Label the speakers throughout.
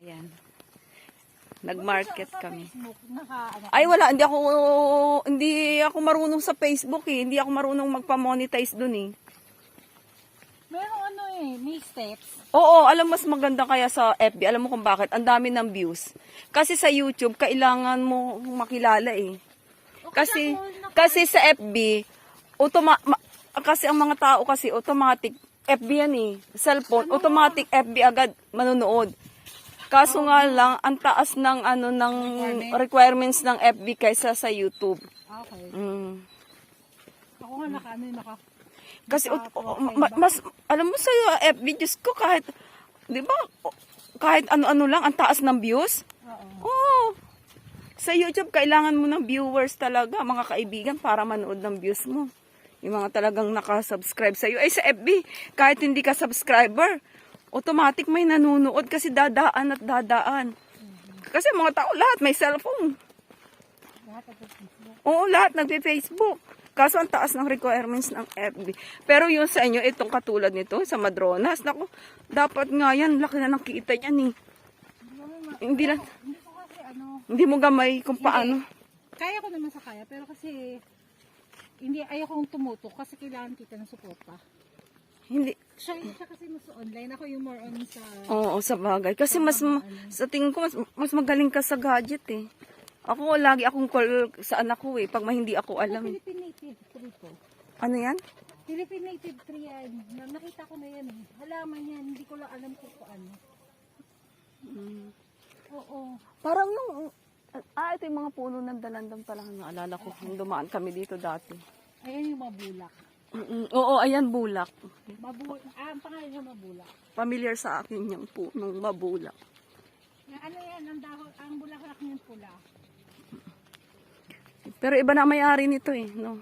Speaker 1: Yan. Nag-market kami.
Speaker 2: Facebook,
Speaker 1: Ay wala, hindi ako marunong sa Facebook eh. Hindi ako marunong magpa-monetize dun eh.
Speaker 2: Merong may steps.
Speaker 1: Oo, alam mas maganda kaya sa FB. Alam mo kung bakit? Ang dami ng views. Kasi sa YouTube, kailangan mo makilala eh. Kasi sa FB, kasi ang mga tao kasi automatic, FB yan eh. Cellphone, automatic FB agad manonood. Kaso nga lang, ang taas ng requirements ng FB kaysa sa YouTube.
Speaker 2: Okay.
Speaker 1: Ako
Speaker 2: nga
Speaker 1: kasi alam mo sa FB, Diyos ko, kahit, di ba, kahit ano-ano lang, ang taas ng views. Oo. Sa YouTube, kailangan mo ng viewers talaga, mga kaibigan, para manood ng views mo. Yung mga talagang nakasubscribe sa'yo. Ay, sa FB, kahit hindi ka subscriber, automatic may nanonood kasi dadaan at dadaan. Kasi mga tao, lahat may cellphone. Oo, lahat nagpe-Facebook. Kaso ang taas ng requirements ng FB. Pero yun sa inyo, itong katulad nito, sa Madronas, naku, dapat nga yan, laki na nakita yan eh. Hindi mo gamay kung paano.
Speaker 2: Kaya ko naman sa kaya, pero kasi, ayaw kong tumutok kasi kailangan kita ng suporta.
Speaker 1: Hindi.
Speaker 2: Siya kasi mas online. Ako yung more on sa...
Speaker 1: Oo, sa bagay. Kasi sa tingin ko, mas magaling ka sa gadget eh. Ako, lagi akong call sa anak ko eh, pag hindi ako alam.
Speaker 2: Philippine Native 3 po.
Speaker 1: Ano yan?
Speaker 2: Philippine Native 3 yan. Nakita ko na yan eh. Halaman yan. Hindi ko lang alam kung ano. Oo.
Speaker 1: Parang ito yung mga puno ng dalandan pala. Naalala ko, dumaan kami dito dati.
Speaker 2: Ayan yung mabulak.
Speaker 1: Oo, ayan, bulak.
Speaker 2: Ang pangalan niya mabulak.
Speaker 1: Familiar sa akin yung punong mabulak.
Speaker 2: Ano yan, ang bulaklak niyan pula.
Speaker 1: Pero iba na may-ari nito eh, no?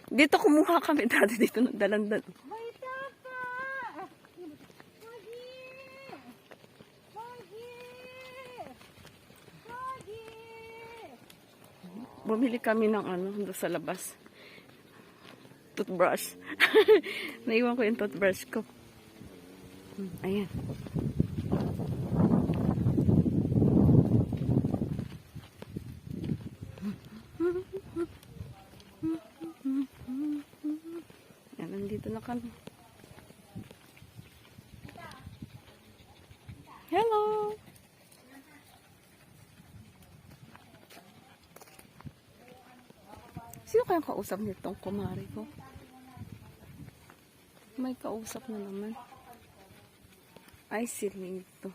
Speaker 1: Dito kumuha kami dati dito ng dalandan.
Speaker 2: May tapa! Pogi! Pogi! Pogi!
Speaker 1: Bumili kami ng doon sa labas. Toothbrush. Naiwan ko yung toothbrush ko. Ayan. Ayan, nandito na kami. Hello! Sino kayang kausap nitong kumari ko? May kausap na naman. Ay, siling ito.